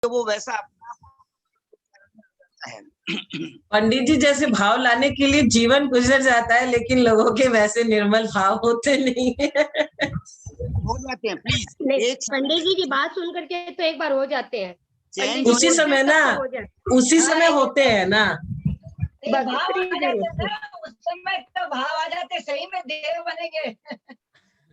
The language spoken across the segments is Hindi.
तो वो वैसा है। पंडित जी, जैसे भाव लाने के लिए जीवन गुजर जाता है, लेकिन लोगों के वैसे निर्मल भाव होते नहीं है। हो जाते हैं प्लीज। नहीं, एक पंडित जी की बात सुन करके तो एक बार हो जाते हैं। चैन उसी समय ना, उसी समय होते हैं ना। भाव आ जाते थे, उस समय तो भाव आ जाते, सही में देव बनेंगे।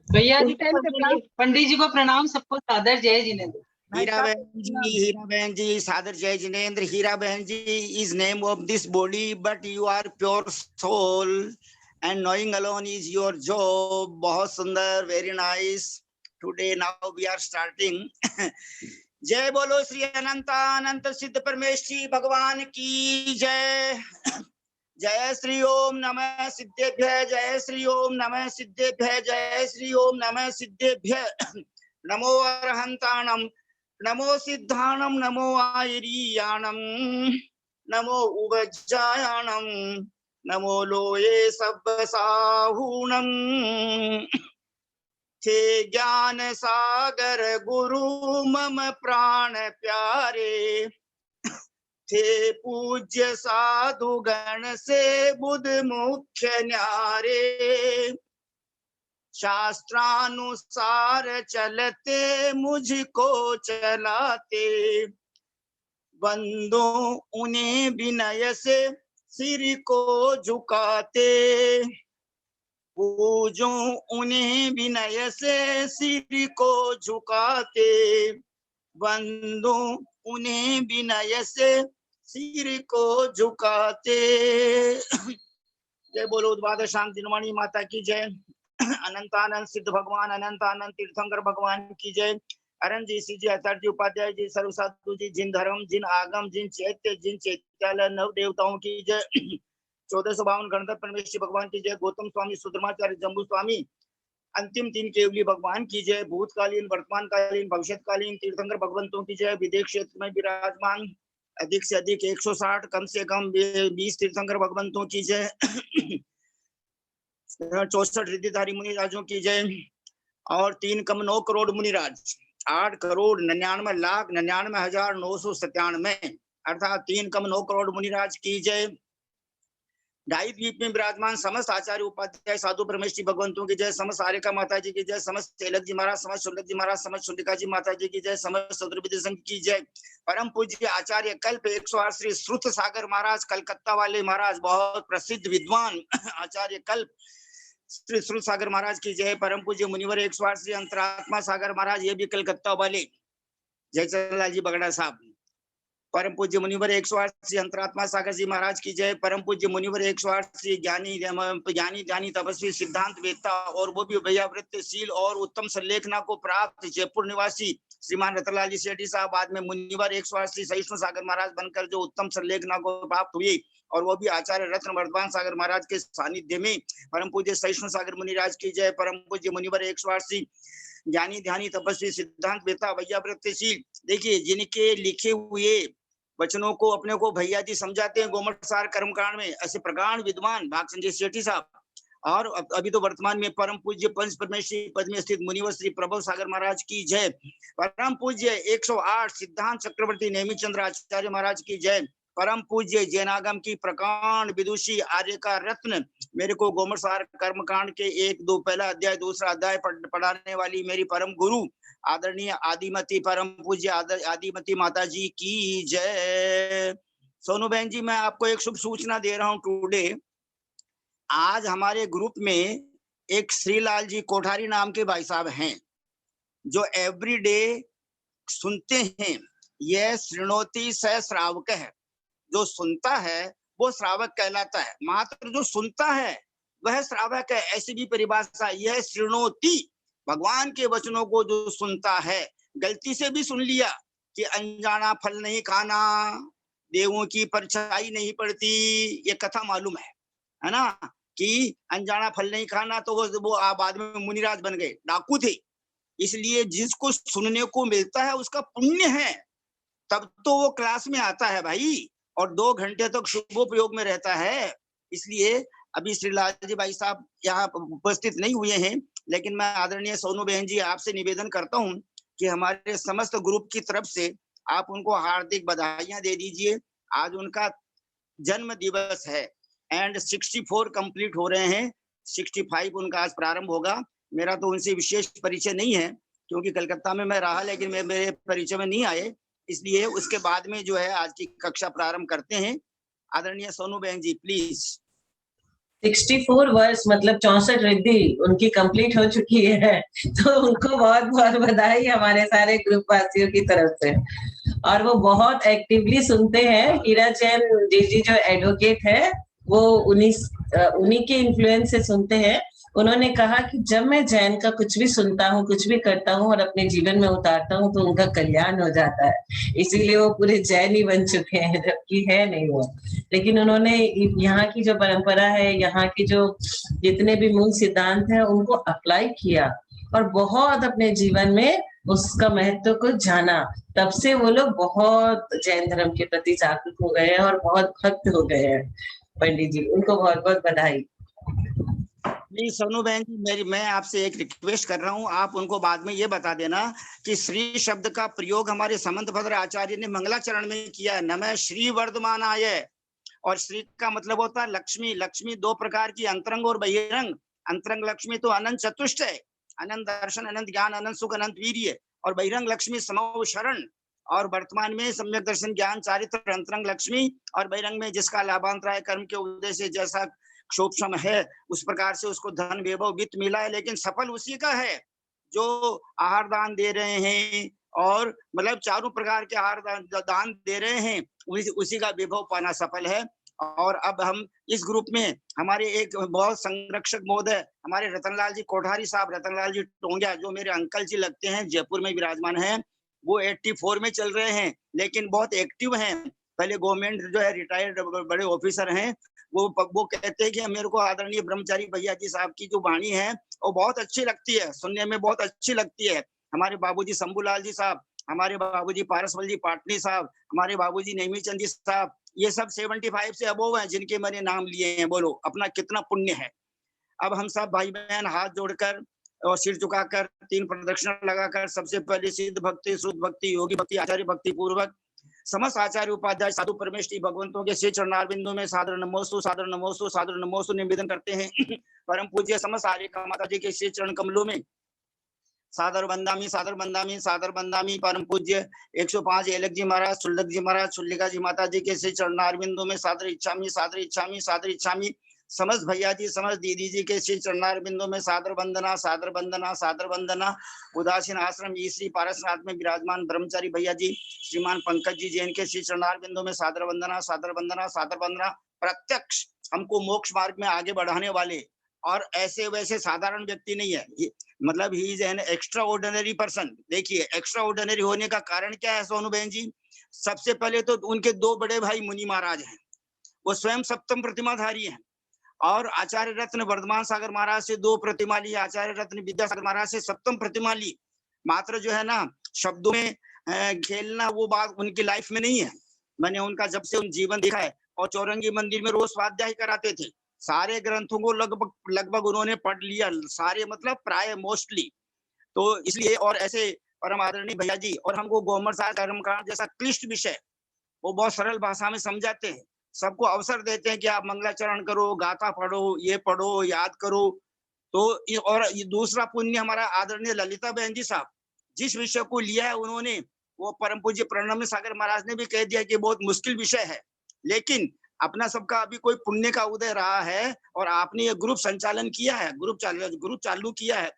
भैया उस जी टाइम को पे प्रणाम, पंडित जी को प्रणाम, सबको सादर जय जिनेंद्र। हीरा बहन जी सादर जय जिनेंद्र। हीरा बहन जी is name of this body, but you are pure soul and knowing alone is your job. बहुत सुंदर, very nice. Today now we are starting. जय बोलो श्री अनंत सिद्ध परमेश्वरी भगवान की जय। जय श्री ओम नमः सिद्धेभ्य, जय श्री ओम नमः सिद्धेभ्य, जय श्री ओम नमः सिद्धेभ्य। नमो अरहंताणम, नमो सिद्धाणम, नमो आयरीयाणम, नमो उवज्जायाणम, नमो लोये सब्बसाहूणम। थे ज्ञान सागर गुरु मम प्राण प्यारे, थे पूज्य साधु गण से बुध मुख्य न्यारे। शास्त्रानुसार चलते मुझको चलाते, बंदो उन्हें विनय से सिर को झुकाते। पूजो उन्हें विनय से सिर को झुकाते, बंदो उन्हें विनय से सिर को झुकाते। जय बोलो उद्वाद शांति निर्माणी माता की जय। अनंतानंद सिद्ध भगवान, अनंतानंद तीर्थंकर भगवान की जय। अरन जी, सी जी, आचार्य जी, उपाध्याय जी, सर्व साधु जी, जिन धर्म, जिन आगम, जिन चैत्य, जिन चैत्यालय नव देवताओं की जय। 1452 गणधर परमेश्वरी भगवान की जय। गौतम स्वामी, सुधर्माचार्य, जम्बू स्वामी, अंतिम तीन केवली भगवान की जय। भूतकालीन, वर्तमान कालीन, भविष्यकालीन तीर्थंकर भगवंतों की जय। विदेश क्षेत्र में विराजमान अधिक से अधिक 160, कम से कम 20 तीर्थंकर भगवंतों की जय। 64 रिद्धिधारी मुनिराजों की जय। और 3 कम 9 करोड़ मुनिराज, 8 करोड़ 99,99,997, अर्थात 3 कम 9 करोड़ मुनिराज की जय। ढाई द्वीप में विराजमान समस्त आचार्य उपाध्याय साधु परमेश्वरी भगवंतों की जय। समस्त आर्यका माता जी की जय। समस्त तेलक जी महाराज, समस्त शुल्लक जी महाराज, समस्त शुल्लिका जी माता जी की जय। समस्त सदुर्विद्य संघ की जय। परम पूज्य आचार्य कल्प 108 श्री श्रुत सागर महाराज, कलकत्ता वाले महाराज, बहुत प्रसिद्ध विद्वान आचार्य कल्प श्री श्रुत सागर महाराज की जय। परम पूज्य मुनिवर 108 श्री अंतरात्मा सागर महाराज, ये भी कलकत्ता वाले, जयचंद लाल जी बगड़ा साहब। परम पूज्य मुनिवर 108 श्री अंतरात्मा सागर जी महाराज की जय। परम पूज्य मुनिवर 108 श्री ज्ञानी तपस्वी सिद्धांत वेत्ता और वो भी भैयावृत्तशील और उत्तम संलेखना को प्राप्त जयपुर निवासी श्रीमान रतनलाल जी सेठी साहब, बाद में मुनिवर 108 श्री सहिष्णु सागर महाराज बनकर जो उत्तम संलेखना को प्राप्त हुए, और वो भी आचार्य रत्न वर्धमान सागर महाराज के सानिध्य में। परम पूज्य सहिष्णु सागर मुनिराज की जय। परम पूज्य मुनिवर 108 श्री ज्ञानी ध्यानी तपस्वी सिद्धांत वेत्ता भैयावृत्तशील। देखिए, जिनके लिखे हुए वचनों को अपने को भैया जी समझाते हैं गोमटसार कर्मकांड में, ऐसे प्रगाढ़ विद्वान भाग संजय सेठी साहब। और अभी तो वर्तमान में परम पूज्य पंच परमेश्वरी पद में स्थित मुनिवर श्री प्रभु सागर महाराज की जय। परम पूज्य 108 सिद्धांत चक्रवर्ती नेमी चंद्र आचार्य महाराज की जय। परम पूज्य जैनागम की प्रकांड विदुषी आर्य का रत्न, मेरे को गोमटसार कर्मकांड के 1-2 पहला अध्याय दूसरा अध्याय पढ़ाने वाली मेरी परम गुरु आदरणीय आदिमती परम पूज्य आदिमती माता जी की जय। सोनू बहन जी, मैं आपको एक शुभ सूचना दे रहा हूं टुडे। आज हमारे ग्रुप में एक श्रीलाल जी कोठारी नाम के भाई साहब हैं, जो एवरीडे सुनते हैं। यह श्रृणोति स श्रावक है, जो सुनता है वो श्रावक कहलाता है। मात्र जो सुनता है वह श्रावक है, ऐसी भी परिभाषा। यह श्रृणोति, भगवान के वचनों को जो सुनता है, गलती से भी सुन लिया कि अनजाना फल नहीं खाना, देवों की परछाई नहीं पड़ती, ये कथा मालूम है ना, कि अनजाना फल नहीं खाना, तो वो बाद में मुनिराज बन गए, डाकू थे। इसलिए जिसको सुनने को मिलता है उसका पुण्य है, तब तो वो क्लास में आता है भाई, और 2 घंटे तक शुभोपयोग में रहता है। इसलिए अभी श्रीलाल जी भाई साहब यहाँ उपस्थित नहीं हुए हैं, लेकिन मैं आदरणीय सोनू बहन जी आपसे निवेदन करता हूँ कि हमारे समस्त ग्रुप की तरफ से आप उनको हार्दिक बधाइयां दे दीजिए। आज उनका जन्म दिवस है एंड 64 कंप्लीट हो रहे हैं, 65 उनका आज प्रारंभ होगा। मेरा तो उनसे विशेष परिचय नहीं है क्योंकि कलकत्ता में मैं रहा, लेकिन मेरे परिचय में नहीं आए, इसलिए उसके बाद में जो है आज की कक्षा प्रारंभ करते हैं। आदरणीय सोनू बहन जी प्लीज। 64 वर्ष मतलब 64 रिद्धि उनकी कंप्लीट हो चुकी है, तो उनको बहुत बहुत बधाई हमारे सारे ग्रुप वासियों की तरफ से। और वो बहुत एक्टिवली सुनते हैं। हीरा जैन जी जो एडवोकेट है, वो उन्हीं के इन्फ्लुएंस से सुनते हैं। उन्होंने कहा कि जब मैं जैन का कुछ भी सुनता हूँ, कुछ भी करता हूँ और अपने जीवन में उतारता हूँ, तो उनका कल्याण हो जाता है। इसीलिए वो पूरे जैन ही बन चुके हैं, जबकि है नहीं वो। लेकिन उन्होंने यहाँ की जो परंपरा है, यहाँ की जो जितने भी मूल सिद्धांत है, उनको अप्लाई किया और बहुत अपने जीवन में उसका महत्व को जाना। तब से वो लोग बहुत जैन धर्म के प्रति जागरूक हो गए हैं और बहुत भक्त हो गए हैं। पंडित जी, उनको बहुत बहुत बधाई। प्लीज सोनू बहन जी, मैं आपसे एक रिक्वेस्ट कर रहा हूँ, आप उनको बाद में ये बता देना कि श्री शब्द का प्रयोग हमारे समंत भद्र आचार्य ने मंगलाचरण में किया है। नमः श्री वर्धमानाय, और श्री का मतलब होता है लक्ष्मी। लक्ष्मी दो प्रकार की, अंतरंग और बहिरंग। अंतरंग लक्ष्मी तो अनंत चतुष्ट है, अनंत दर्शन, अनंत ज्ञान, अनंत सुख, अनंत वीर्य। और बहिरंग लक्ष्मी समो शरण, और वर्तमान में सम्यक दर्शन, ज्ञान, चारित्र। अंतरंग लक्ष्मी और बहिरंग में जिसका लाभांतराय कर्म के उदय से जैसा क्षोभक्षम है, उस प्रकार से उसको धन वैभव वित्त मिला है, लेकिन सफल उसी का है जो आहार दान दे रहे हैं, और मतलब चारों प्रकार के आहार दान दे रहे हैं, उसी का वैभव पाना सफल है। और अब हम इस ग्रुप में हमारे एक बहुत संरक्षक महोदय, हमारे रतनलाल जी कोठारी साहब, रतनलाल जी टोंगिया, जो मेरे अंकल जी लगते हैं, जयपुर में विराजमान हैं। वो 84 में चल रहे हैं, लेकिन बहुत एक्टिव हैं। पहले गवर्नमेंट जो है रिटायर्ड बड़े ऑफिसर हैं। वो कहते हैं कि मेरे को आदरणीय ब्रह्मचारी भैया जी साहब की जो वाणी है वो बहुत अच्छी लगती है, सुनने में बहुत अच्छी लगती है। हमारे बाबूजी शंभूलाल जी साहब, हमारे बाबूजी पारसवल जी पाटनी साहब, हमारे बाबूजी नेमीचंद जी साहब, ये सब 75 से अबोव हैं जिनके मैंने नाम लिए हैं। बोलो अपना कितना पुण्य है। अब हम सब भाई बहन हाथ जोड़कर और सिर झुकाकर 3 प्रदक्षिणा लगाकर सबसे पहले सिद्ध भक्ति, शुद्ध भक्ति, योगी भक्ति, आचार्य भक्ति पूर्वक समस्त आचार्य उपाध्याय साधु परमेष्ठी भगवंतों के श्री चरणारविंदों में सादर नमोस्तु, सादर नमोस्तु, सादर नमोस्तु निवेदन करते हैं। परम पूज्य समस्त आर्य का माता जी के श्री चरण कमलों में सादर बंदामी, सादर बंदामी, सादर बंदामी। परम पूज्य 105 एलक जी महाराज, सुल्लक जी महाराज, सुल्लिका जी माता जी के श्री चरणारविंदों में सादर इच्छामी, सादर इच्छामी, सादर इच्छामी। समस्त भैया जी, समस्त दीदी जी के श्री चरणारविंदों में सादर वंदना, सादर वंदना, सादर वंदना। उदासीन आश्रम श्री पारसनाथ में विराजमान ब्रह्मचारी भैया जी, श्रीमान पंकज जी जैन के श्री चरणारविंदों में सादर वंदना, सादर वंदना, सादर वंदना। प्रत्यक्ष हमको मोक्ष मार्ग में आगे बढ़ाने वाले, और ऐसे वैसे साधारण व्यक्ति नहीं है, मतलब he is an extra ordinary person. देखिए एक्स्ट्रा ऑर्डिनरी होने का कारण क्या है सोनू बहन जी? सबसे पहले तो उनके 2 बड़े भाई मुनि महाराज हैं, वो स्वयं सप्तम प्रतिमाधारी हैं, और आचार्य रत्न वर्धमान सागर महाराज से 2 प्रतिमा ली, आचार्य रत्न विद्यासागर महाराज से सप्तम प्रतिमा ली। मात्र जो है ना शब्दों में खेलना, वो बात उनकी लाइफ में नहीं है। मैंने उनका जब से उन जीवन देखा है, और चौरंगी मंदिर में रोज स्वाध्याय कराते थे। सारे ग्रंथों को लगभग उन्होंने पढ़ लिया, सारे मतलब प्राय मोस्टली। तो इसलिए, और ऐसे परम आदरणीय भैया जी, और हमको गोमर कर्मकांड जैसा क्लिष्ट विषय वो बहुत सरल भाषा में समझाते हैं। सबको अवसर देते हैं कि आप मंगलाचरण करो, गाथा पढ़ो, ये पढ़ो, याद करो। तो और ये दूसरा पुण्य हमारा आदरणीय ललिता बहन जी साहब, जिस विषय को लिया है उन्होंने, वो परम पूज्य प्रणम्य सागर महाराज ने भी कह दिया कि बहुत मुश्किल विषय है, लेकिन अपना सबका अभी कोई पुण्य का उदय रहा है, और आपने ये ग्रुप संचालन किया है, ग्रुप चालू किया है।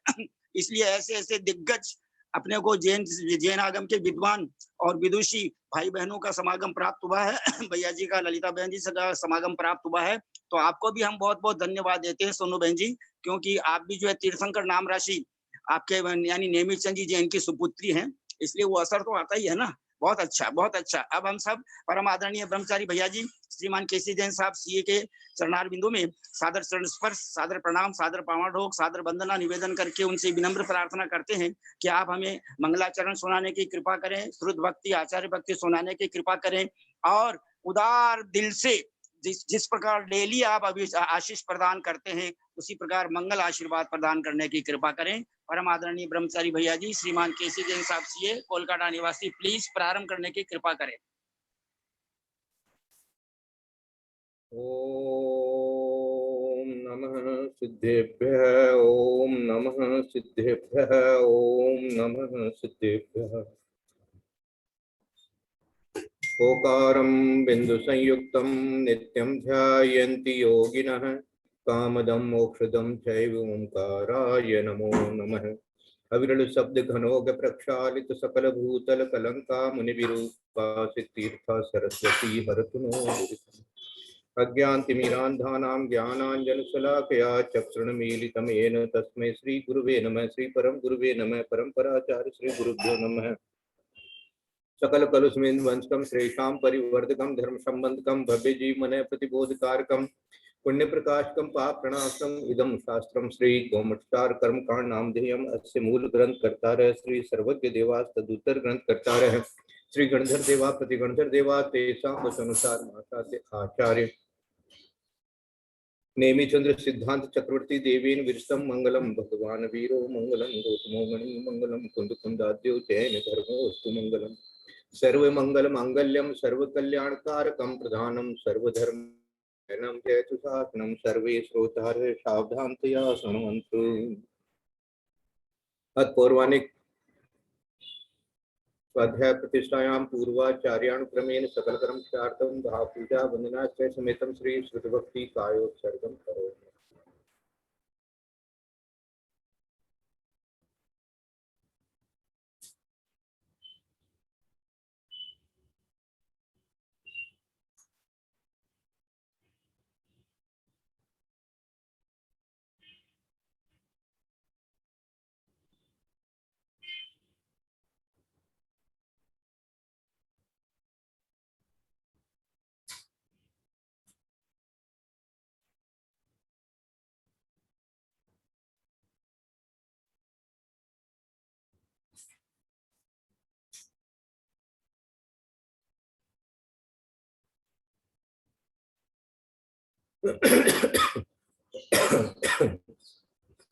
इसलिए ऐसे ऐसे दिग्गज अपने को जैन आगम के विद्वान और विदुषी भाई बहनों का समागम प्राप्त हुआ है। भैया जी का, ललिता बहन जी का समागम प्राप्त हुआ है। तो आपको भी हम बहुत बहुत धन्यवाद देते हैं सोनू बहन जी, क्योंकि आप भी जो है तीर्थंकर नाम राशि आपके यानी नेमिचंद जी जैन की सुपुत्री हैं, इसलिए वो असर तो आता ही है ना। बहुत अच्छा, बहुत अच्छा। अब हम सब परम आदरणीय ब्रह्मचारी भैया जी, श्रीमान केसी जैन साहब सीए के चरणार बिंदु में सादर चरण स्पर्श, सादर प्रणाम, सादर पावनढोक, सादर वंदना निवेदन करके उनसे विनम्र प्रार्थना करते हैं कि आप हमें मंगलाचरण सुनाने की कृपा करें, श्रुत भक्ति, आचार्य भक्ति सुनाने की कृपा करें, और उदार दिल से जिस प्रकार डेली आप अभी आशीष प्रदान करते हैं, उसी प्रकार मंगल आशीर्वाद प्रदान करने की कृपा करें। परम आदरणीय ब्रह्मचारी भैया जी, श्रीमान केसी जैन साहब सीए, कोलकाता निवासी, प्लीज प्रारंभ करने की कृपा करें। ओम नमः सिद्धेभ्यः, ओम नमः सिद्धेभ्यः, ओम नमः सिद्धेभ्यः। ओकारं बिंदु संयुक्तं नित्यं ध्यायन्ति योगिनः, कामदं मोक्षदं चैव ओंकाराय नमो नमः। अविरल शब्द घनोग प्रक्षालित सकल भूतल कलंका मुनि विरूपा सिद्धीर्था सरस्वती हरतु नो दुरितम्। अज्ञानतिमिरान्धानां ज्ञानाञ्जनशलाकया चक्षुर्मीलितं येन तस्मै श्रीगुरुवे नमः। श्रीपरं गुरुवे नमः। परम्पराचार्य श्रीगुरुभ्यो नमः। सकल कलुष्मिन् वंशकं श्रेषां परिवर्धकं धर्म संबंधकं भव्य जीवने प्रतिबोधकारकं पुण्य प्रकाशकं पाप प्रणाशकं इदं शास्त्रं श्री गोमठसार कर्मकांड नामधेयम् अस्य मूल ग्रंथ कर्तारः श्री सर्वज्ञ देवास्तदुत्तर ग्रंथ कर्तारः श्री गणधर देवा प्रतिगणधर देवा तेषां वचनुसार माता आचार्य नेमिचंद्र सिद्धांत चक्रवर्ती देवेन विरस्तम मंगलम भगवान वीरो मंगलम गौतमो मणि मंगलम कुंद कुंदाद्यो जैन धर्मोस्तु मंगलम सर्व मंगल मांगल्यम सर्व कल्याणकारकम प्रधानम सर्वधर्म जयतु शासनम सर्वे श्रोतारः सावधानतया शृण्वन्तु। अत्पौर्वाणिक स्वाध्याय प्रतिष्ठायां पूर्वाचार्यानुक्रमेण सकल कर्मचार्थं भावपूजा वंदनाश्च समेतं श्री श्रुतभक्ति कायोत्सर्गं करोमि।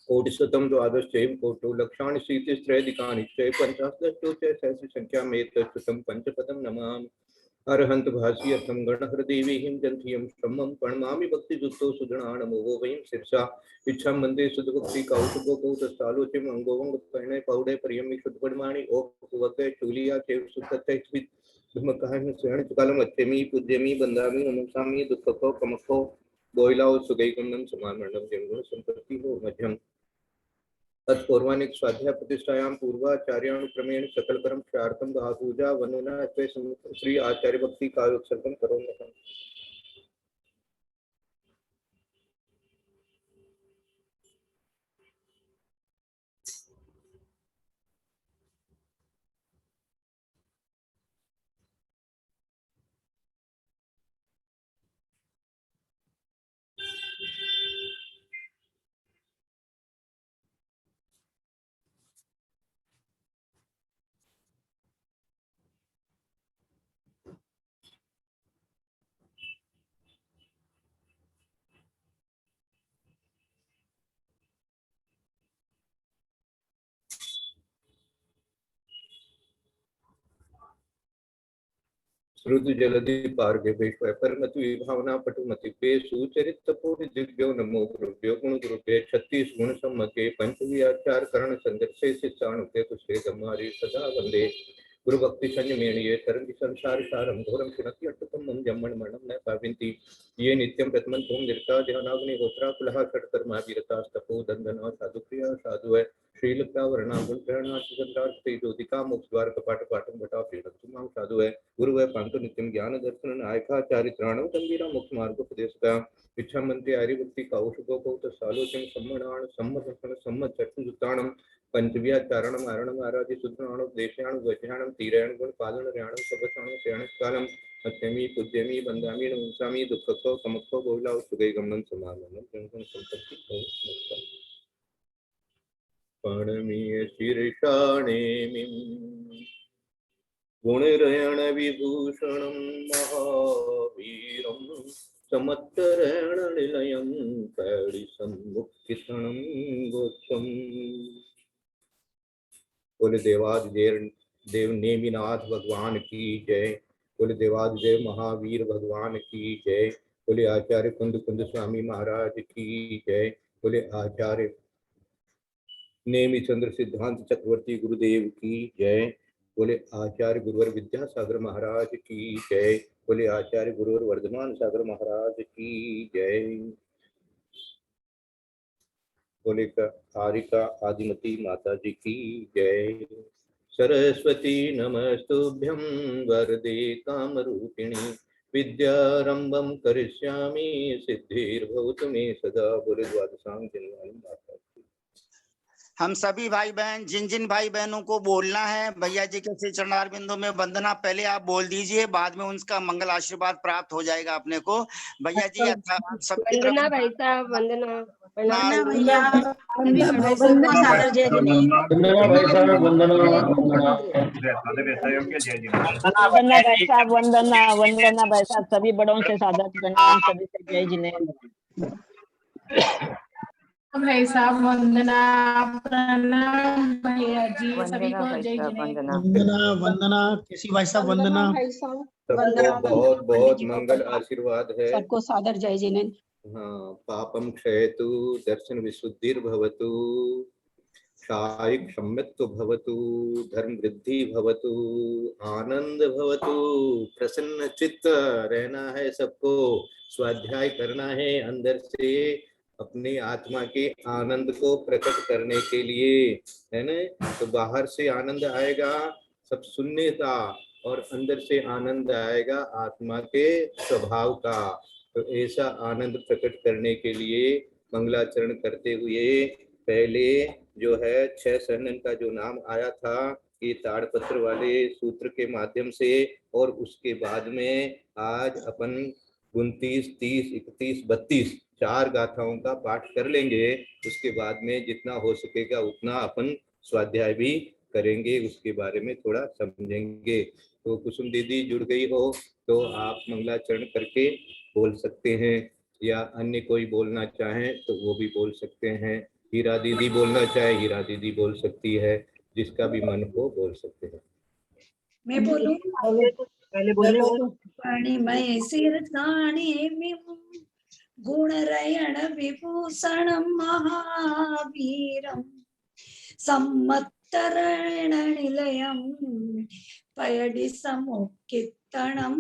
कोटिशतं द्वादशैव कोटो लक्षाणि शीतिस्त्रैधिकानि च पञ्चाशदष्टौ च सहस्रसङ्ख्यामेतच्छ्रुतं पंचपदं नमामि। अरहन्त भाष्यर्थं गणहृदेवीं ग्रन्थियं श्रमं प्रणमामि भक्तियुक्तो सुजनानमो वो वयं शिरसा इच्छां वन्दे सुधभक्ति कौतुकोकौतस्थालोचिम् अङ्गोऽङ्गपरिणय पौडे पर्यमि शुद्धपरिमाणि ओपवके चूलिया चैव सुतत्तैस्वित् धूमकायं स्वयं अच्छेमि पूज्यमि वन्दामि नमसामि दुःखको कमको बोइलाओ सुगैकुंडम समामंडम जंगुण संपत्ति हो मध्यम। तत्पौर्वाणिक स्वाध्याय प्रतिष्ठायां पूर्वाचार्यानुक्रमेण सकल कर्म क्षार्थं भावपूजा वंदना श्री आचार्य भक्ति कायोत्सर्गं करोमि। श्रुति जलधि पार्गे विश्व परमति विभावना पटुमति पे सुचरित तपोनि दिव्यो नमो गुरुभ्यो गुण गुरुभ्ये 36 गुण सम्मके पंचवी आचार करण संदर्शे शिक्षाणुते कुशे धम्मारी सदा वंदे गुरु भक्ति संयमेणिये तरंगि संसार सारं घोरं क्षणति अट्टुकं मम जम्मण मणं न पाविन्ति ये नित्यं प्रथमं धूम निर्ता ध्यानाग्नि होत्रा कुलः षट्कर्मा वीरता तपो दंदना साधुप्रिया साधु है श्रीलता वर्णा गुण प्रेरणा सुगंधार्थ ज्योतिका मोक्ष द्वार कपाट पाटम घटा प्रेरणा साधु है गुरु है पांतो नित्यम ज्ञान दर्शन नायका चारित्राणो गंभीरा मोक्ष मार्ग उपदेशका इच्छा मंत्री आर्यभक्ति कौशुको कौत सालोचन सम्मणान सम्मत सम्मत चक्षुजुताणम पंचव्याचारणम आरणम आराधि सुद्राणो देशाणु वज्राणम तीरायण गुण पालन र्याणम सबसाणो प्रयाण कालम अत्यमी पूज्यमी बंदामी नमसामी दुःखको समको बोलाओ सुगै गमनं समानम जंगम संपत्ति हो मुक्तम पणमीय शीर्षाणेमिं गुणरयण विभूषणं महावीरं समत्तरेण निलयं पैडिसम्मुखितनं गोत्रम्। बोले देव नेमिनाथ भगवान की जय। बोले देवादिदेव महावीर भगवान की जय। बोले आचार्य कुंद स्वामी महाराज की जय। बोले आचार्य नेमि चंद्र सिद्धांत चक्रवर्ती गुरुदेव की जय। बोले आचार्य गुरुवर विद्यासागर महाराज की जय। बोले आचार्य गुरुवर वर्धमान सागर महाराज की जय। बोले कारिका आदिमती माता जी की जय। सरस्वती नमस्तुभ्यं वरदे कामरूपिणी विद्यारंभं करिष्यामि सिद्धिर्भवतु मे सदा। बोले द्वादशांग जन्मानि माता की। हम सभी भाई बहन जिन जिन भाई बहनों को बोलना है भैया जी के श्री चरणार बिंदु में वंदना पहले आप बोल दीजिए, बाद में उनका मंगल आशीर्वाद प्राप्त हो जाएगा अपने को। भैया जी सबकी वंदना तरफ भाई साहब, वंदना प्रणाम। भैया वंदना सादर जय जिनेंद्र। वंदना भाई साहब, वंदना वंदना भाई साहब, वंदना भाई साहब, सभी बड़ों से सादर प्रणाम, सभी से जय जिनेंद्र। भाई साहब वंदना, प्रणाम भैया जी सभी को जय जिनेंद्र। वंदना केसी भाई साहब, वंदना सबको बहुत बहुत मंगल आशीर्वाद है। सबको सादर जय जिनेंद्र। हाँ, पापम क्षयतु, दर्शन विशुद्धिर्भवतु, शारीरिक सम्यत्व भवतु, धर्म वृद्धि भवतु, आनंद भवतु। प्रसन्न चित्त रहना है सबको, स्वाध्याय करना है अंदर से अपनी आत्मा के आनंद को प्रकट करने के लिए, है ना। तो बाहर से आनंद आएगा सब सुनने का, और अंदर से आनंद आएगा आत्मा के स्वभाव का। तो ऐसा आनंद प्रकट करने के लिए मंगलाचरण करते हुए पहले जो है 6 सन्नन का जो नाम आया था ये ताड़पत्र वाले सूत्र के माध्यम से, और उसके बाद में आज अपन 29, 30, 31, 32 4 गाथाओं का पाठ कर लेंगे। उसके बाद में जितना हो सकेगा उतना अपन स्वाध्याय भी करेंगे, उसके बारे में थोड़ा समझेंगे। तो कुसुम दीदी जुड़ गई हो तो आप मंगलाचरण करके बोल सकते हैं, या अन्य कोई बोलना चाहें तो वो भी बोल सकते हैं। हीरा दीदी बोलना चाहे हीरा दीदी बोल सकती है, जिसका भी मन हो बोल सकते हैं। मैं बोलूं? पहले बोलो। पाणिमय सिरताणे गुणरयण विभूषणं महावीरं सम्मत्तरेण निलयं पयडि समुक्कित्तनं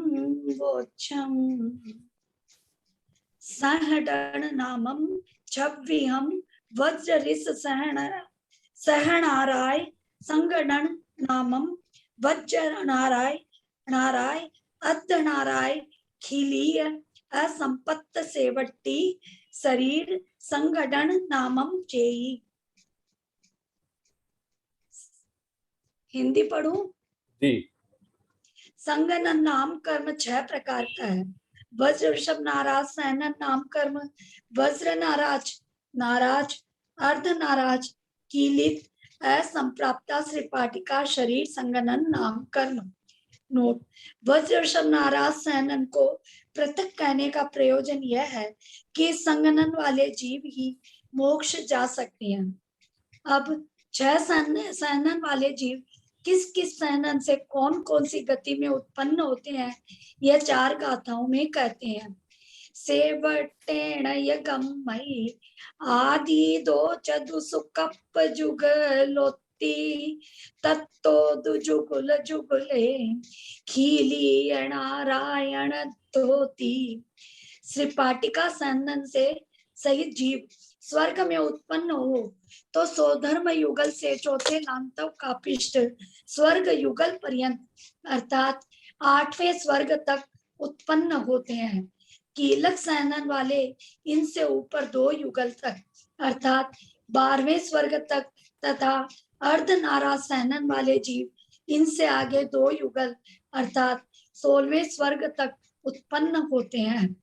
गोच्छम् सहडण नामं छव्विहं वज्ररिस सहनाराय संगडण नामं वज्रनाराय नाराय अर्धनाराय खिलीय असंपत्त सेवट्टी शरीर संगठन नामम चेई। हिंदी पढ़ूं? जी। संगनन नाम कर्म 6 प्रकार का है। वज्र ऋषभ नाराज सहनन नाम कर्म, वज्र नाराज नाराज अर्ध नाराज कीलित असंप्राप्ता श्रीपाटिका शरीर संगनन नाम कर्म। नोट: वज्र ऋषभ नाराज सहनन को पृथक कहने का प्रयोजन यह है कि संगनन वाले जीव ही मोक्ष जा सकते हैं। अब 6 सहनन वाले जीव किस किस सहनन से कौन कौन सी गति में उत्पन्न होते हैं, यह 4 गाथाओं में कहते हैं। सेवटेण यगमयि आदि दो चदु सुकप जुगलोति तत्तो दुजुगुल जुगुले खीली नारायण धोती। श्रीपाटिका सहनन से सहित जीव स्वर्ग में उत्पन्न हो तो स्वधर्म युगल से चौथे लांतव का पिष्ट स्वर्ग युगल पर्यंत अर्थात 8वें स्वर्ग तक उत्पन्न होते हैं। कीलक सहनन वाले इनसे ऊपर 2 युगल तक अर्थात 12वें स्वर्ग तक तथा अर्धनाराज सहनन वाले जीव इनसे आगे 2 युगल अर्थात 16वें स्वर्ग तक उत्पन्न होते हैं।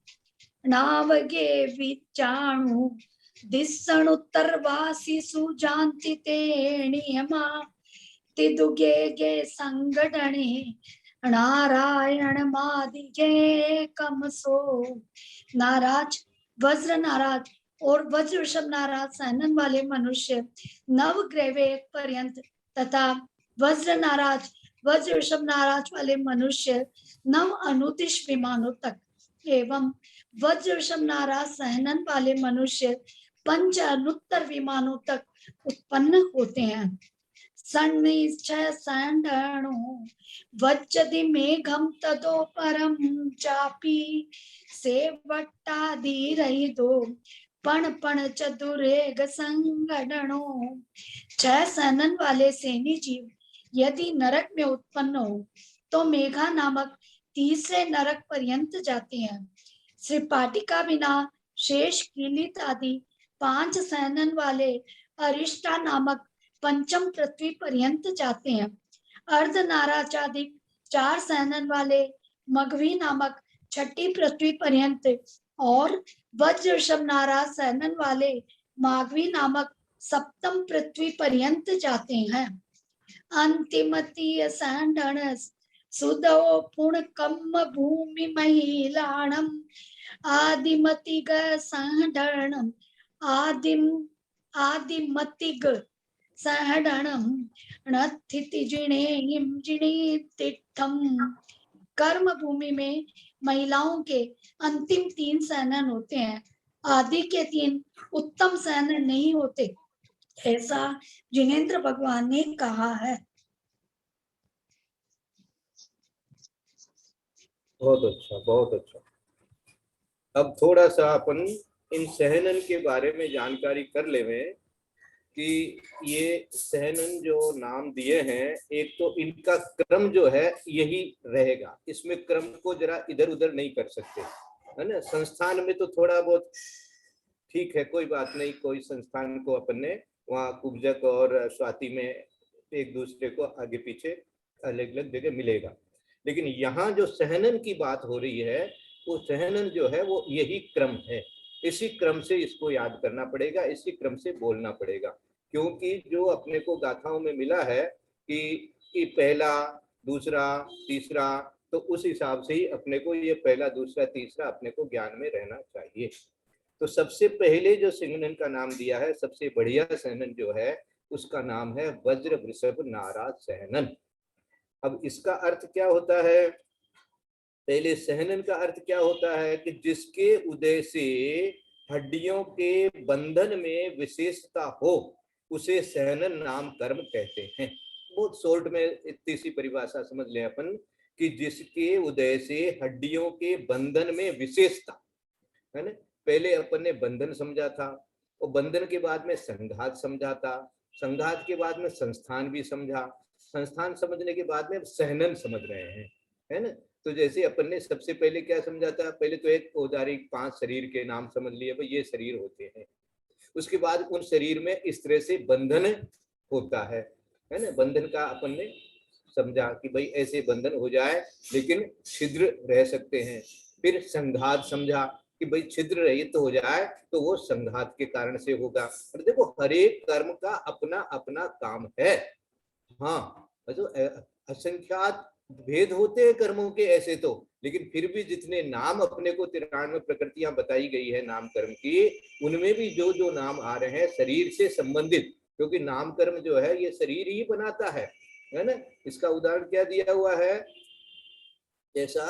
नावगे विचाणु दिस्सण उत्तरवासी सुजांति तेणियमा तिदुगे गे संगडणे नारायण मा दिजे कम सो। नाराज वज्र नाराज और वज्र वृषभ नाराज सहनन वाले मनुष्य नव ग्रह पर्यंत तथा वज्र नाराज वज्र वृषभ नाराज वाले मनुष्य नव अनुदिश विमानों तक एवं वज्र वृषभ नाराज सहनन वाले मनुष्य पंच अनुत्तर विमानों तक उत्पन्न होते हैं। सन्निश्चय सैंडणो वज्जदि मेघम तदो परम चापी सेवट्टादि रहितो पण पण चतुरेग संगणो। छह सहनन वाले सैनी जीव यदि नरक में उत्पन्न हो तो मेघा नामक तीसरे नरक पर्यंत जाते हैं। श्री पाटिका बिना शेष कीलित आदि 5 सहनन वाले अरिष्टा नामक पंचम पृथ्वी पर्यंत जाते हैं। अर्ध नाराचादिक 4 सहनन वाले मघवी नामक छठी पृथ्वी पर्यंत और वज्र वृषभ नाराज सहनन वाले माघवी नामक सप्तम पृथ्वी पर्यंत जाते हैं। अंतिमतीय सैंडण सुदो पुण कम भूमि महिलाणम आदिमतिग सैंडणम आदिमतिग सैंडणम नथिति जिणेयिम जिणीतिठम। कर्म भूमि में महिलाओं के अंतिम 3 सहनन होते हैं, आदि के 3 उत्तम सहनन नहीं होते, ऐसा जिनेंद्र भगवान ने कहा है। बहुत अच्छा, बहुत अच्छा। अब थोड़ा सा अपन इन सहनन के बारे में जानकारी कर लेवे कि ये सहनन जो नाम दिए हैं, एक तो इनका क्रम जो है यही रहेगा, इसमें क्रम को जरा इधर उधर नहीं कर सकते, है ना। संस्थान में तो थोड़ा बहुत ठीक है, कोई बात नहीं, कोई संस्थान को अपन ने वहाँ कुब्जक और स्वाति में एक दूसरे को आगे पीछे अलग अलग जगह मिलेगा, लेकिन यहाँ जो सहनन की बात हो रही है वो सहनन जो है वो यही क्रम है। इसी क्रम से इसको याद करना पड़ेगा, इसी क्रम से बोलना पड़ेगा, क्योंकि जो अपने को गाथाओं में मिला है कि पहला दूसरा तीसरा, तो उस हिसाब से ही अपने को ये पहला दूसरा तीसरा अपने को ज्ञान में रहना चाहिए। तो सबसे पहले जो सहनन का नाम दिया है, सबसे बढ़िया सहनन जो है उसका नाम है वज्र वृषभ नाराज सहनन। अब इसका अर्थ क्या होता है? पहले सहनन का अर्थ क्या होता है कि जिसके उदय से हड्डियों के बंधन में विशेषता हो उसे सहनन नाम कर्म कहते हैं। बहुत शॉर्ट में इतनी सी परिभाषा समझ लें अपन कि जिसके उदय से हड्डियों के बंधन में विशेषता, है ना। पहले अपन ने बंधन समझा था और बंधन के बाद में संघात समझा था, संघात के बाद में संस्थान भी समझा, संस्थान समझने के बाद में सहनन समझ रहे हैं, है ना। तो जैसे अपन ने सबसे पहले क्या समझा था, पहले तो एक औदारिक 5 शरीर के नाम समझ लिए, भाई ये शरीर होते हैं। उसके बाद उन शरीर में इस तरह से बंधन होता है ना। बंधन का अपन ने समझा कि भाई ऐसे बंधन हो जाए लेकिन छिद्र रह सकते हैं। फिर संघात समझा कि भाई छिद्र रहित तो हो जाए तो वो संघात के कारण से होगा। और देखो हर एक कर्म का अपना अपना काम है। हाँ, तो असंख्यात भेद होते हैं कर्मों के ऐसे तो, लेकिन फिर भी जितने नाम अपने को 93 प्रकृतियां बताई गई है नाम कर्म की, उनमें भी जो जो नाम आ रहे हैं शरीर से संबंधित, क्योंकि नाम कर्म जो है ये शरीर ही बनाता है ना। इसका उदाहरण क्या दिया हुआ है, जैसा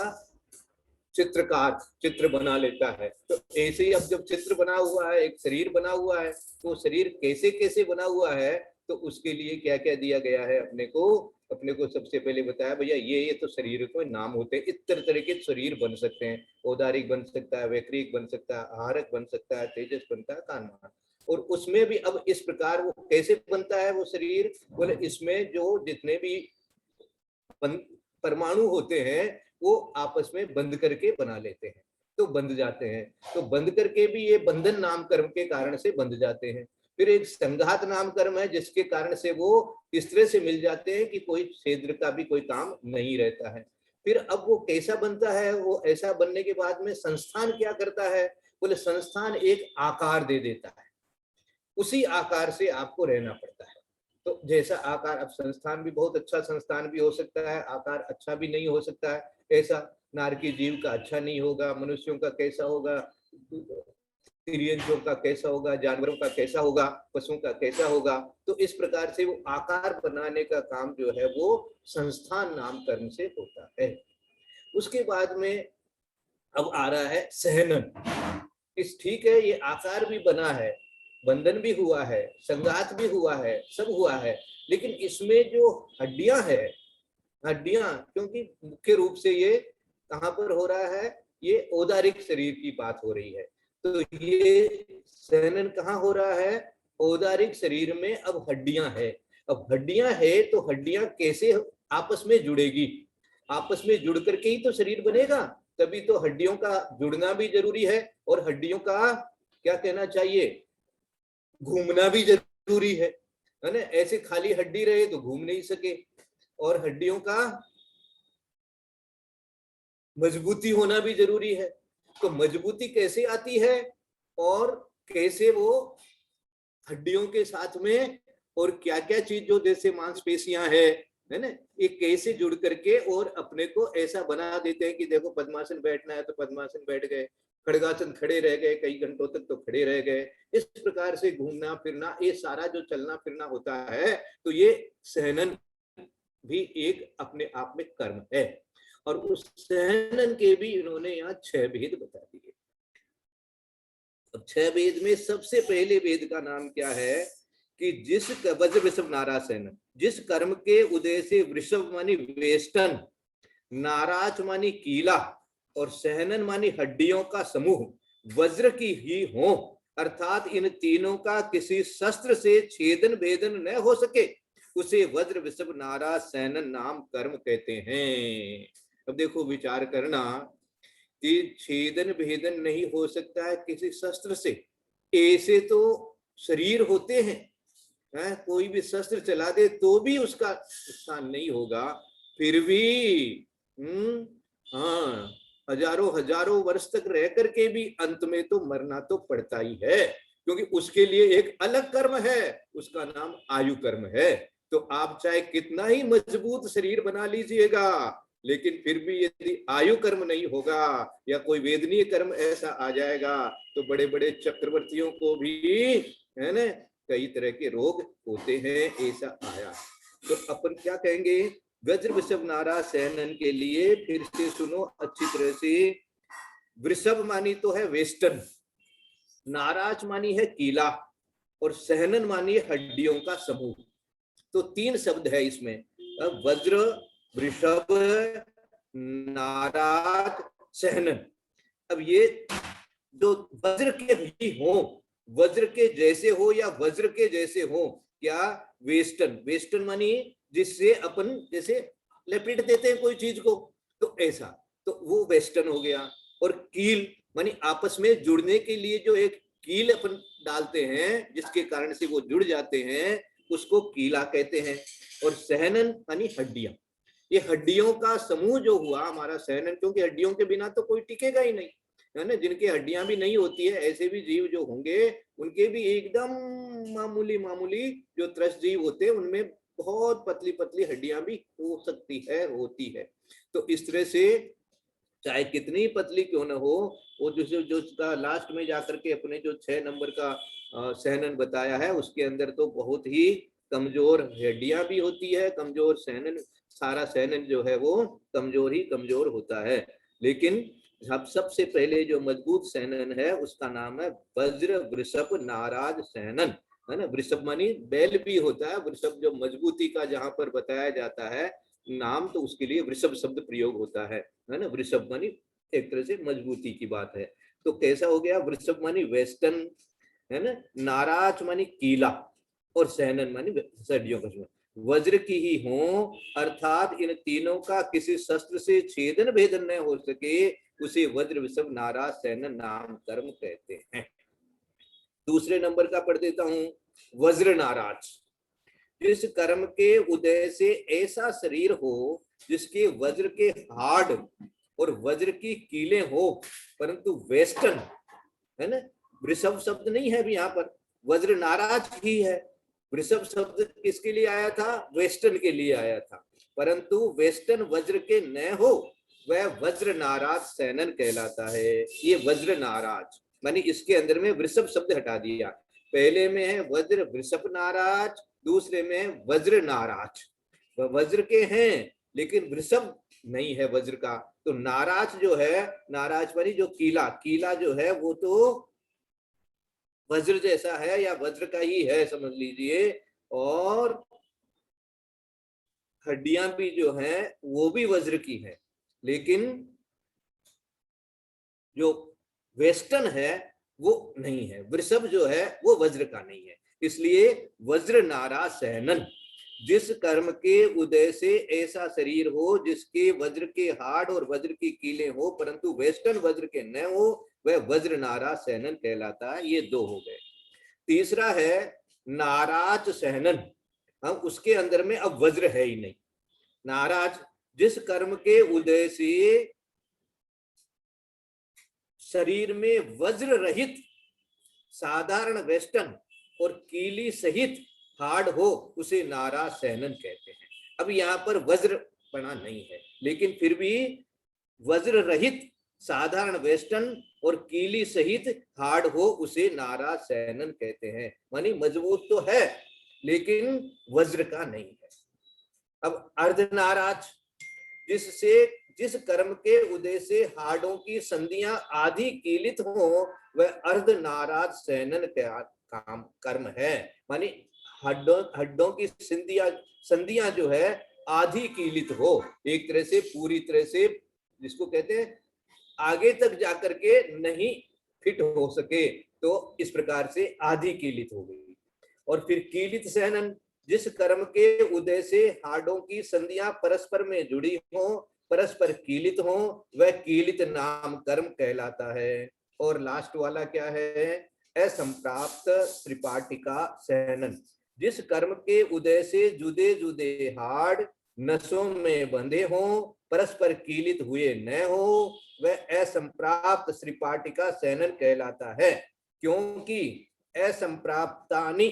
चित्रकार चित्र बना लेता है, तो ऐसे ही अब जब चित्र बना हुआ है, एक शरीर बना हुआ है, तो शरीर कैसे कैसे बना हुआ है, तो उसके लिए क्या क्या दिया गया है अपने को सबसे पहले बताया भैया ये तो शरीर को नाम होते हैं। इस तरह के शरीर बन सकते हैं, औदारिक बन सकता है, वैक्रिक बन सकता है, आहारक बन सकता है, तेजस बनता है, कानमान। और उसमें भी अब इस प्रकार वो कैसे बनता है वो शरीर, बोले इसमें जो जितने भी परमाणु होते हैं वो आपस में बंध करके बना लेते हैं, तो बंध जाते हैं। तो बंध करके भी ये बंधन नाम कर्म के कारण से बंध जाते हैं। फिर एक संघात नाम कर्म है जिसके कारण से वो इस तरह से मिल जाते हैं कि कोई क्षेत्र का भी कोई काम नहीं रहता है। फिर अब वो कैसा बनता है, वो ऐसा बनने के बाद में संस्थान क्या करता है, बोले संस्थान एक आकार दे देता है, उसी आकार से आपको रहना पड़ता है। तो जैसा आकार, अब संस्थान भी बहुत अच्छा संस्थान भी हो सकता है, आकार अच्छा भी नहीं हो सकता है, ऐसा नारकी जीव का अच्छा नहीं होगा, मनुष्यों का कैसा होगा, तिर्यंचों का कैसा होगा, जानवरों का कैसा होगा, पशुओं का कैसा होगा। तो इस प्रकार से वो आकार बनाने का काम जो है वो संस्थान नामकरण से होता है। उसके बाद में अब आ रहा है सहनन। इस ठीक है, ये आकार भी बना है, बंधन भी हुआ है, संघात भी हुआ है, सब हुआ है, लेकिन इसमें जो हड्डियां है, हड्डियां, क्योंकि मुख्य रूप से ये कहां पर हो रहा है, ये औदारिक शरीर की बात हो रही है। तो ये सहनन कहाँ हो रहा है, औदारिक शरीर में। अब हड्डियां है, अब हड्डियां है तो हड्डियां कैसे आपस में जुड़ेगी, आपस में जुड़ करके ही तो शरीर बनेगा, तभी तो हड्डियों का जुड़ना भी जरूरी है, और हड्डियों का क्या कहना चाहिए, घूमना भी जरूरी है ना। ऐसे खाली हड्डी रहे तो घूम नहीं सके, और हड्डियों का मजबूती होना भी जरूरी है। तो मजबूती कैसे आती है और कैसे वो हड्डियों के साथ में, और क्या क्या चीज जो जैसे मांसपेशियां है ना, ये कैसे जुड़ करके और अपने को ऐसा बना देते हैं कि देखो पद्मासन बैठना है तो पद्मासन बैठ गए, खड़गासन खड़े रह गए, कई घंटों तक तो खड़े रह गए। इस प्रकार से घूमना फिरना, ये सारा जो चलना फिरना होता है, तो ये सहनन भी एक अपने आप में कर्म है। और उस सहनन के भी इन्होंने यहाँ 6 भेद बता दिए। अब 6 भेद में सबसे पहले भेद का नाम क्या है कि जिस वज्र वृषभ नाराज सहनन, जिस कर्म के उदय से वृषभ मानी वेष्टन, नाराज मानी कीला और सहनन मानी हड्डियों का समूह वज्र की ही हो, अर्थात इन तीनों का किसी शस्त्र से छेदन भेदन न हो सके, उसे वज्र वृषभ नाराज सहनन नाम कर्म कहते हैं। अब देखो विचार करना कि छेदन भेदन नहीं हो सकता है किसी शस्त्र से, ऐसे तो शरीर होते हैं, कोई भी शस्त्र चला दे तो भी उसका नुकसान नहीं होगा, फिर भी हाँ हजारों हजारों वर्ष तक रह करके भी अंत में तो मरना तो पड़ता ही है, क्योंकि उसके लिए एक अलग कर्म है, उसका नाम आयु कर्म है। तो आप चाहे कितना ही मजबूत शरीर बना लीजिएगा, लेकिन फिर भी यदि आयु कर्म नहीं होगा या कोई वेदनीय कर्म ऐसा आ जाएगा तो बड़े बड़े चक्रवर्तियों को भी है ना कई तरह के रोग होते हैं, ऐसा आया। तो अपन क्या कहेंगे, वज्र वृषभ नाराज सहनन के लिए फिर से सुनो अच्छी तरह से। वृषभ मानी तो है वेस्टर्न, नाराज मानी है कीला, और सहनन मानी है हड्डियों का समूह। तो 3 शब्द है इसमें, वज्र वृषभ नाराज सहनन। अब ये जो वज्र के ही हो, वज्र के जैसे हो या वज्र के जैसे हो, क्या वेस्टर्न, वेस्टर्न मानी जिससे अपन जैसे लपेट देते हैं कोई चीज को, तो ऐसा, तो वो वेस्टर्न हो गया। और कील मानी आपस में जुड़ने के लिए जो एक कील अपन डालते हैं जिसके कारण से वो जुड़ जाते हैं, उसको कीला कहते हैं। और सहनन यानी हड्डियां, ये हड्डियों का समूह जो हुआ हमारा सहनन, क्योंकि हड्डियों के बिना तो कोई टिकेगा ही नहीं, है ना। जिनकी हड्डियां भी नहीं होती है ऐसे भी जीव जो होंगे, उनके भी एकदम मामूली मामूली जो त्रस्त जीव होते हैं उनमें बहुत पतली पतली हड्डियां भी हो सकती है, होती है। तो इस तरह से चाहे कितनी पतली क्यों ना हो, वो जो उसका लास्ट में जाकर के अपने जो 6 नंबर का सहनन बताया है उसके अंदर तो बहुत ही कमजोर हड्डियां भी होती है, कमजोर सहनन, सारा सहनन जो है वो कमजोर ही कमजोर होता है। लेकिन अब सबसे पहले जो मजबूत सहनन है उसका नाम है वज्र वृषभ नाराज सहनन, है ना। वृषभ मानी बैल भी होता है, वृषभ जो मजबूती का जहां पर बताया जाता है नाम, तो उसके लिए वृषभ शब्द प्रयोग होता है ना। वृषभ मानी एक तरह से मजबूती की बात है। तो कैसा हो गया, वृषभ मानी वेस्टर्न, है ना, नाराज मानी कीला, और सहनन मानी हड्डियों का, वज्र की ही हो, अर्थात इन तीनों का किसी शस्त्र से छेदन भेदन न हो सके, उसे वज्र वृषभ नाराज सहनन नाम कर्म कहते हैं। दूसरे नंबर का पढ़ देता हूं, वज्र नाराज, जिस कर्म के उदय से ऐसा शरीर हो जिसके वज्र के हाड़ और वज्र की कीलें हो, परंतु वेस्टर्न, है ना, वृषभ शब्द नहीं है अभी यहाँ पर, वज्र नाराज ही है। वृषभ शब्द किसके लिए आया था, वेस्टर्न के लिए आया था, परंतु वेस्टर्न वज्र के न हो, वह वज्र नाराज सैनन कहलाता है। ये वज्र नाराज मानी इसके अंदर में वृषभ शब्द हटा दिया। पहले में है वज्र वृषभ नाराज, दूसरे में है वज्र नाराज। वह वज्र के हैं लेकिन वृषभ नहीं है वज्र का। तो नाराज जो है, नाराज मानी जो कीला, कीला जो है वो तो वज्र जैसा है या वज्र का ही है समझ लीजिए। और हड्डियां भी जो हैं वो भी वज्र की है, लेकिन जो वेस्टर्न है वो नहीं है। वृषभ जो है वो वज्र का नहीं है। इसलिए वज्र नारा सहनन, जिस कर्म के उदय से ऐसा शरीर हो जिसके वज्र के हाड़ और वज्र की कीलें हो परंतु वेस्टर्न वज्र के न हो, वह वज्र नारा सहनन कहलाता है। ये दो हो गए। तीसरा है नाराज सहनन। हम उसके अंदर में अब वज्र है ही नहीं। नाराज, जिस कर्म के उदय से शरीर में वज्र रहित साधारण वेस्टर्न और कीली सहित हाड़ हो, उसे नाराज सहनन कहते हैं। अब यहाँ पर वज्र बना नहीं है, लेकिन फिर भी वज्र रहित साधारण वेस्टर्न और कीली सहित हाड़ हो, उसे नाराज सहनन कहते हैं। मानी मजबूत तो है लेकिन वज्र का नहीं है। अब अर्ध नाराज, जिस कर्म के उदय से हाड़ों की संधियां आधी कीलित हो, वह अर्ध नाराज सहनन का काम कर्म है। मानी हड्डों की संधियां जो है आधी कीलित हो, एक तरह से पूरी तरह से, जिसको कहते हैं आगे तक जाकर के नहीं फिट हो सके, तो इस प्रकार से आधी कीलित हो गई। और फिर कीलित सहनन, जिस कर्म के उदय से हाड़ों की संधियां परस्पर में जुड़ी हो, परस्पर कीलित हो, वह कीलित नाम कर्म कहलाता है। और लास्ट वाला क्या है? असंप्राप्त त्रिपाटिका सहनन, जिस कर्म के उदय से जुदे जुदे हाड़ नसों में बंधे हों, परस्पर कीलित हुए न हो, वह असंप्राप्त त्रिपाटिका सहनन कहलाता है। क्योंकि असंप्राप्तानि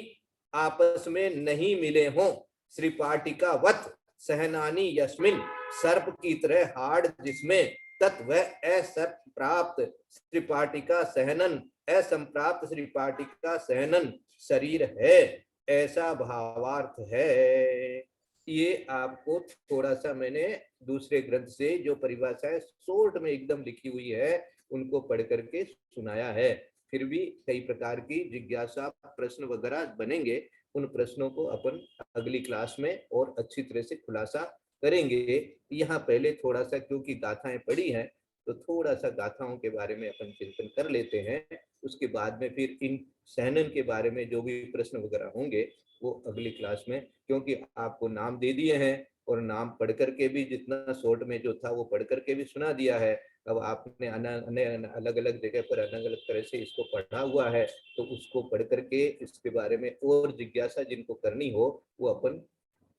आपस में नहीं मिले हों, त्रिपाटिका वत सहनानी यस्मिन, सर्प की तरह हाड़ जिसमें, तत्व असंप्राप्त त्रिपाटिका सहनन, असंप्राप्त त्रिपाटिका सहनन शरीर है, ऐसा भावार्थ है। ये आपको थोड़ा सा मैंने दूसरे ग्रंथ से जो परिभाषाएं शॉर्ट में एकदम लिखी हुई है उनको पढ़ करके सुनाया है। फिर भी कई प्रकार की जिज्ञासा प्रश्न वगैरह बनेंगे, उन प्रश्नों को अपन अगली क्लास में और अच्छी तरह से खुलासा करेंगे। यहाँ पहले थोड़ा सा क्योंकि गाथाएं पढ़ी हैं तो थोड़ा सा गाथाओं के बारे में अपन चिंतन कर लेते हैं। उसके बाद में फिर इन सहनन के बारे में जो भी प्रश्न वगैरह होंगे वो अगली क्लास में, क्योंकि आपको नाम दे दिए हैं और नाम पढ़ करके भी जितना शॉर्ट में जो था वो पढ़ करके भी सुना दिया है। अब आपने अलग अलग जगह पर अलग अलग तरह से इसको पढ़ा हुआ है, तो उसको पढ़ करके इसके बारे में और जिज्ञासा जिनको करनी हो वो अपन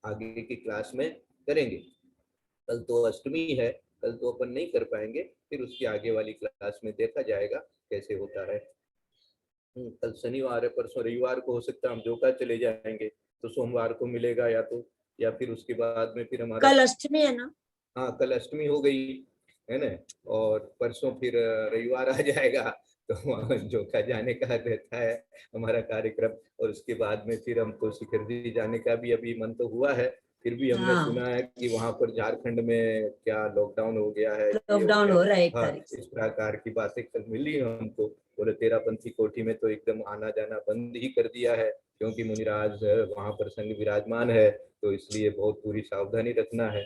आगे की क्लास में करेंगे। कल तो अष्टमी है, कल तो अपन नहीं कर पाएंगे, फिर उसकी आगे वाली क्लास में देखा जाएगा कैसे होता है। कल शनिवार है, परसों रविवार को हो सकता है हम जोका चले जाएंगे, तो सोमवार को मिलेगा या फिर उसके बाद में फिर हमारा कल अष्टमी है ना? हाँ, कल अष्टमी हो गई है ना, और परसों फिर रविवार आ जाएगा, तो जोका जाने का रहता है हमारा कार्यक्रम। और उसके बाद में फिर हमको शिखर जाने का भी अभी मन तो हुआ है, फिर भी हमने सुना है कि वहां पर झारखंड में क्या लॉकडाउन हो गया है, लॉकडाउन हो रहा है। हाँ, इस प्रकार की बातें कल मिली हमको। बोले तेरापंथी कोठी में तो एकदम आना जाना बंद ही कर दिया है, क्योंकि मुनिराज वहां पर संग विराजमान है, तो इसलिए बहुत पूरी सावधानी रखना है।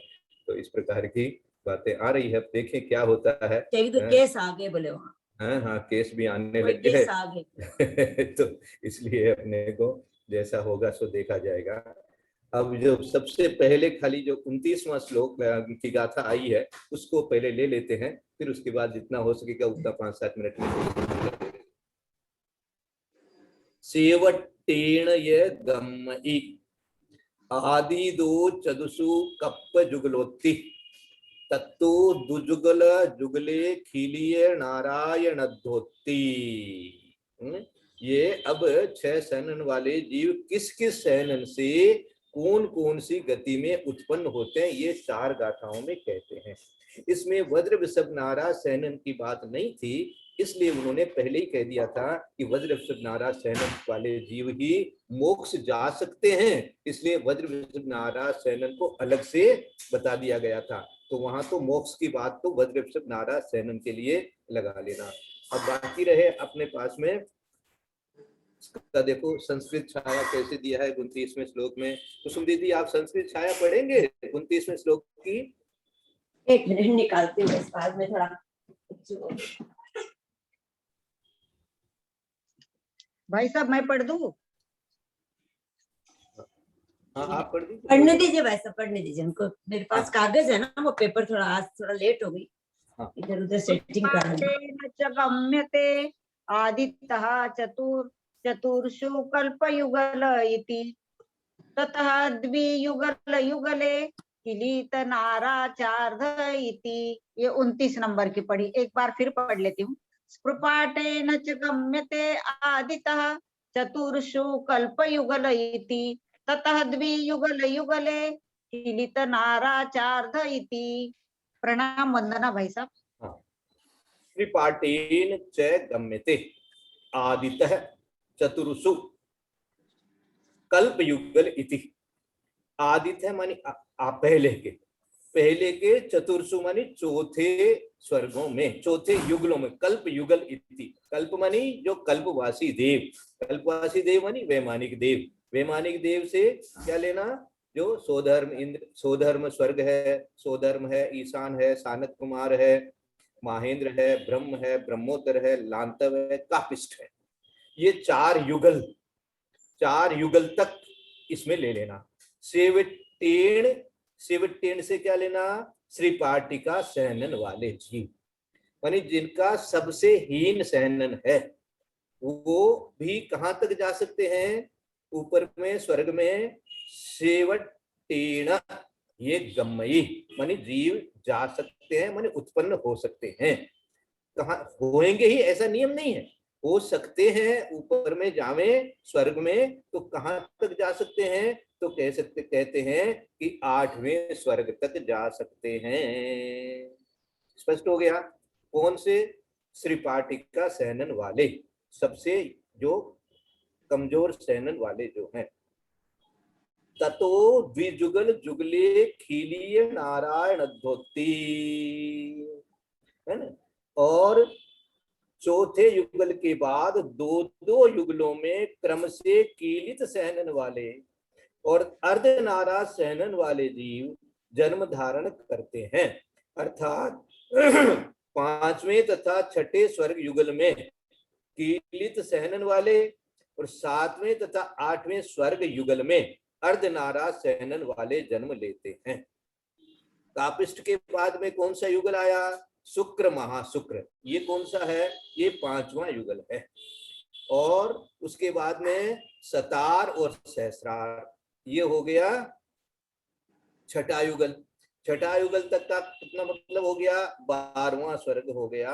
तो इस प्रकार की बातें आ रही है, देखें क्या होता है। तो केस आगे बोले वहाँ, हाँ, केस भी आने लग गए तो इसलिए अपने को जैसा होगा सो देखा जाएगा। अब जो सबसे पहले खाली जो 29वां श्लोक की गाथा आई है उसको पहले ले लेते हैं, फिर उसके बाद जितना हो सकेगा उतना 5-7 मिनट में। सेवटेण ये गम्मई आदि दो चदुसु कप्प जुगलोत्ति तत्तो दुजुगल जुगले खिलिये नारायण धोती। ये अब 6 सहनन वाले जीव किस किस सहनन से कौन कौन सी गति में उत्पन्न होते हैं, ये 4 गाथाओं में कहते हैं। इसमें वज्र वृषभ नाराज सैनन की बात नहीं थी, इसलिए उन्होंने पहले ही कह दिया था कि वज्र वृषभ नाराज सैनन वाले जीव ही मोक्ष जा सकते हैं, इसलिए वज्र वृषभ नाराज सैनन को अलग से बता दिया गया था। तो वहां तो मोक्ष की बात तो वज्र वृषभ नाराज सैनन के लिए लगा लेना। अब बाकी रहे अपने पास में इसका देखो संस्कृत छाया कैसे दिया है 29वें श्लोक में। कुसुम दीदी आप संस्कृत छाया पढ़ेंगे 29वें श्लोक की? एक मिनट निकालती हूँ इस बाद में थोड़ा। भाई साहब मैं पढ़ दूं? हाँ आप पढ़ दीजिए। पढ़ने दीजिए भाई साहब, पढ़ने दीजिए हमको, मेरे पास कागज है ना, वो पेपर थोड़ा आज थोड़ा लेट हो गई, इधर उधर सेटिंग कर पाठेन च गम्यते आदित्यः चतुर्षु कल्पयुगल इति ततः द्वियुगल युगले किलीत नाराचार्ध इति। ये 29 नंबर की पढ़ी, एक बार फिर पढ़ लेती हूँ। स्पृपाठेन च गम्यते आदित्यः चतुर्षु कल्पयुगल इति ततः द्वियुगल युगले किलीत नाराचार्ध इति। प्रणाम वंदना भाई साहब। त्रिपाठेन च गम्यते आदित्यः चतुर्षु कल्पयुगल इति। आदित्य मानी पहले के चतुर्षु मानी चौथे स्वर्गों में, चौथे युगलों में। कल्प युगल इति, कल्प मानी जो कल्पवासी देव, कल्पवासी देव मानी वैमानिक देव। वैमानिक देव से क्या लेना? जो सोधर्म इंद्र, सोधर्म स्वर्ग है, सोधर्म है, ईशान है, सानक कुमार है, महेंद्र है, ब्रह्म है, ब्रह्मोत्तर है, लांतव है, कापिष्ठ है। ये चार युगल तक इसमें ले लेना। सेवटेन से क्या लेना? श्रीपाटिका सहनन वाले जीव, मानी जिनका सबसे हीन सहनन है, वो भी कहां तक जा सकते हैं? ऊपर में स्वर्ग में। सेवटेन ये गम्मयी मानी जीव जा सकते हैं, मानी उत्पन्न हो सकते हैं। कहाँ होएंगे ही ऐसा नियम नहीं है, हो सकते हैं। ऊपर में जावे स्वर्ग में तो कहां तक जा सकते हैं? तो कहते हैं कि 8वें स्वर्ग तक जा सकते हैं। स्पष्ट हो गया? कौन से? श्रीपाटिका सहनन वाले, सबसे जो कमजोर सहनन वाले जो हैं। ततो द्विजुगल जुगले खीलीय नारायण धोती, है ना? और चौथे युगल के बाद दो युगलों में क्रम से कीलित सहनन वाले और अर्धनाराज सहनन वाले जीव जन्म धारण करते हैं। अर्थात 5वें तथा 6ठे स्वर्ग युगल में कीलित सहनन वाले और 7वें तथा 8वें स्वर्ग युगल में अर्धनाराज सहनन वाले जन्म लेते हैं। कापिष्ठ के बाद में कौन सा युगल आया? शुक्र महाशुक्र। ये कौन सा है? ये 5वां युगल है। और उसके बाद में सतार और सहस्रार, ये हो गया 6ठा युगल। 6ठा युगल तक का कितना मतलब हो गया? 12वां स्वर्ग हो गया।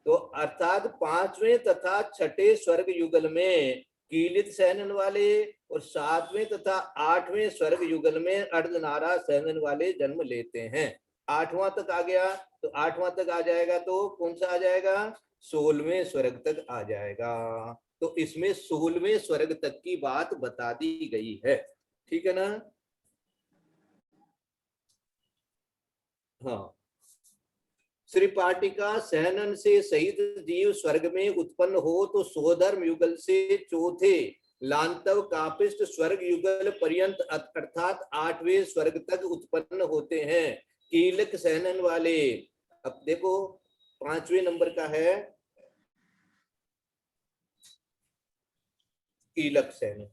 तो अर्थात 5वें तथा 6ठे स्वर्ग युगल में कीलित सहनन वाले और 7वें तथा 8वें स्वर्ग युगल में अर्धनाराज सहनन वाले जन्म लेते हैं। 8वां तक आ गया तो 8वां तक आ जाएगा तो कौन सा आ जाएगा? 16वें स्वर्ग तक आ जाएगा। तो इसमें 16वें स्वर्ग तक की बात बता दी गई है। ठीक है ना? हाँ, श्रीपाटिका सहनन से सहित जीव स्वर्ग में उत्पन्न हो तो सोधर्म युगल से चौथे लांतव कापिष्ट स्वर्ग युगल पर्यंत अर्थात 8वें स्वर्ग तक उत्पन्न होते हैं कीलक सहनन वाले। अब देखो 5वें नंबर का है कीलक सहनन,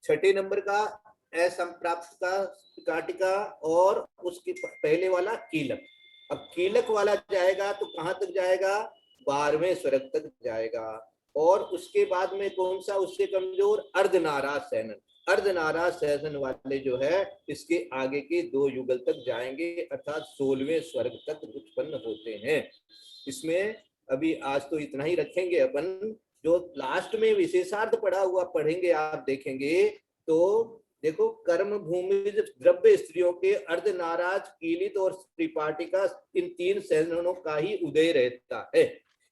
6ठे नंबर का असंप्राप्त का काटिका और उसके पहले वाला कीलक। अब कीलक वाला जाएगा तो कहां तक जाएगा? 12वें स्वर्ग तक जाएगा। और उसके बाद में कौन सा उससे कमजोर? अर्धनाराज सहनन। अर्धनाराज सहनन वाले जो है इसके आगे के 2 युगल तक जाएंगे अर्थात 16वें स्वर्ग तक उत्पन्न होते हैं। इसमें अभी आज तो इतना ही रखेंगे अपन। जो लास्ट में विशेषार्थ पढ़ा हुआ पढ़ेंगे आप देखेंगे तो देखो, कर्म भूमि द्रव्य स्त्रियों के अर्धनाराज, कीलित और त्रिपाटिका, इन 3 सैननों का ही उदय रहता है।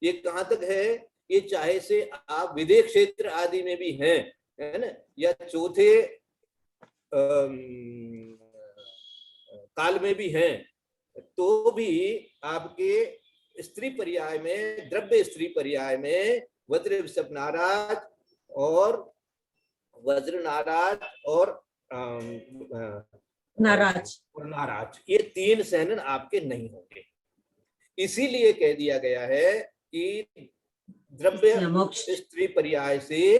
ये कहाँ तक है? ये चाहे से आप विदेह क्षेत्र आदि में भी हैं, है ना, या चौथे काल में भी हैं, तो भी आपके स्त्री पर्याय में, द्रव्य स्त्री पर्याय में वज्र वृषभ नाराज और वज्र नाराज और नाराज, ये 3 सैनन आपके नहीं होंगे। इसीलिए कह दिया गया है कि द्रव्य स्त्री पर्याय से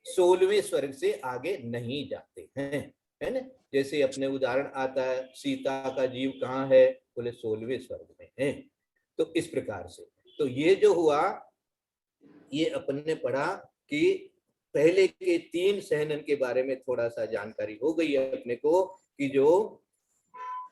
16वें स्वर्ग से आगे नहीं जाते हैं, है ना। जैसे अपने उदाहरण आता है, सीता का जीव कहाँ है? बोले 16वें स्वर्ग में है। तो इस प्रकार से, तो ये जो हुआ, ये अपन ने पढ़ा कि पहले के 3 सैनन के बारे में थोड़ा सा जानकारी हो गई है अपने को, कि जो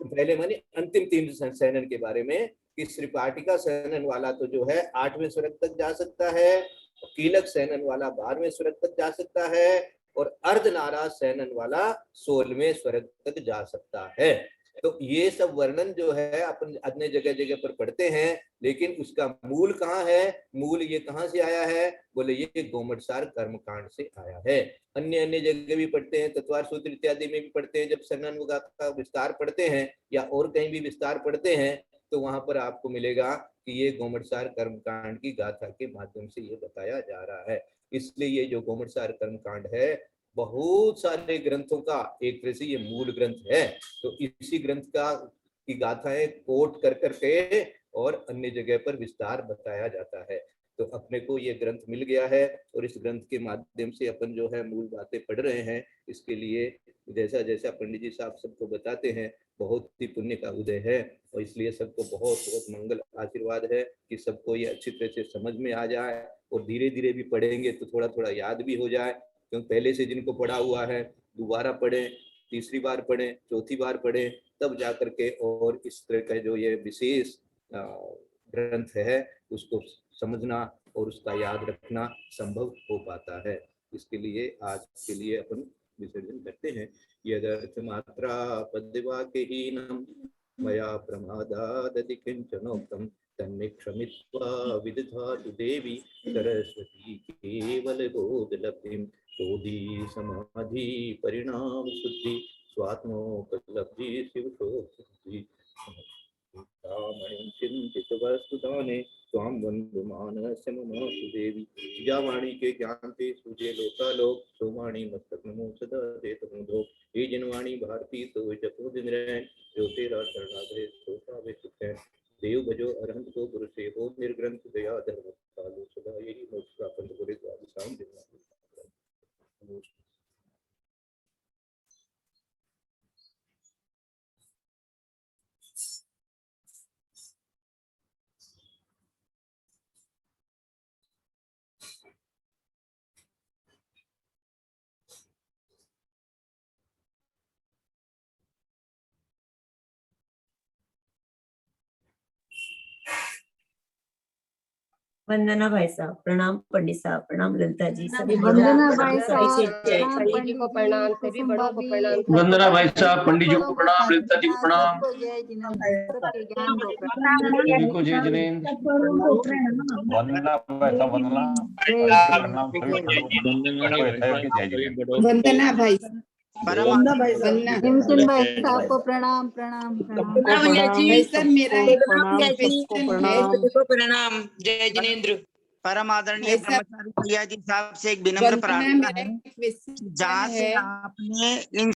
पहले माने अंतिम 3 सैनन के बारे में, कि त्रिपाटिका सैनन वाला तो जो है 8वें स्वर्ग तक जा सकता है, कीलक सैनन वाला 12वें स्वर्ग तक जा सकता है, और अर्धनाराज सैनन वाला 16वें स्वर्ग तक जा सकता है। तो ये सब वर्णन जो है अपन अन्य जगह जगह पर पढ़ते हैं, लेकिन उसका मूल कहाँ है? मूल ये कहाँ से आया है? बोले ये गोमटसार कर्मकांड से आया है। अन्य अन्य जगह भी पढ़ते हैं, तत्वार सूत्र इत्यादि में भी पढ़ते हैं। जब सनन का विस्तार पढ़ते हैं या और कहीं भी विस्तार पढ़ते हैं, तो वहां पर आपको मिलेगा कि ये गोमटसार कर्मकांड की गाथा के माध्यम से ये बताया जा रहा है। इसलिए ये जो गोमटसार कर्मकांड है, बहुत सारे ग्रंथों का एक तरह से ये मूल ग्रंथ है। तो इसी ग्रंथ का की गाथाएं कोट कर करके और अन्य जगह पर विस्तार बताया जाता है। तो अपने को ये ग्रंथ मिल गया है, और इस ग्रंथ के माध्यम से अपन जो है मूल बातें पढ़ रहे हैं। इसके लिए जैसा जैसा पंडित जी साहब सबको बताते हैं, बहुत ही पुण्य का उदय है, और इसलिए सबको बहुत बहुत मंगल आशीर्वाद है कि सबको ये अच्छी तरह से समझ में आ जाए, और धीरे धीरे भी पढ़ेंगे तो थोड़ा थोड़ा याद भी हो जाए। क्योंकि पहले से जिनको पढ़ा हुआ है, दोबारा पढ़ें, तीसरी बार पढ़ें, चौथी बार पढ़ें, तब जा करके और इस तरह का जो ये विशेष ग्रंथ है उसको समझना और उसका याद रखना संभव हो पाता है। इसके लिए आज के लिए अपन विसर्जन करते हैं। यदर्थ मात्रा पद्यवाक्यहीनम् मया प्रमादादति किंचनोक्तम् तन्मे क्षमित्वा विदधातु देवी सरस्वती केवल बोधलब्धिं बोधि समाधि परिणाम शुद्धि स्वात्मोपलब्धि शिवशोधि चिंतितवस्तुदाने स्वाम वंदुमानस्य ममासु देवी। जावाणी के ज्ञान ते सुजे लोकालोक सोवाणी मस्तक नमो सदा देतमुदो। हे जनवाणी भारती तो जपो दिन रैन जो तेरा शरणागत सो पावे सुख है। देव भजो अरहंत को गुरु से हो निर्ग्रंथ दया धर्म कालो सदा यही मोक्ष प्राप्त करे द्वार साम दिन। वंदना भाई साहब प्रणाम, पंडित साहब प्रणाम, ललिता जी सभी वंदना भाई साहब, पंडित जी को प्रणाम, सभी बड़ों को प्रणाम। वंदना भाई साहब, पंडित जी को प्रणाम, ललिता जी को प्रणाम, को जय जिनेंद्र। वंदना भाई साहब, वंदना भाई वंदना भाई साहब को प्रणाम प्रणाम प्रणाम। जय जिनेंद्र। परम आदरणीय ब्रह्मचारी भैया जी साहब से एक विनम्र प्रार्थना है, जहाँ से आपने इन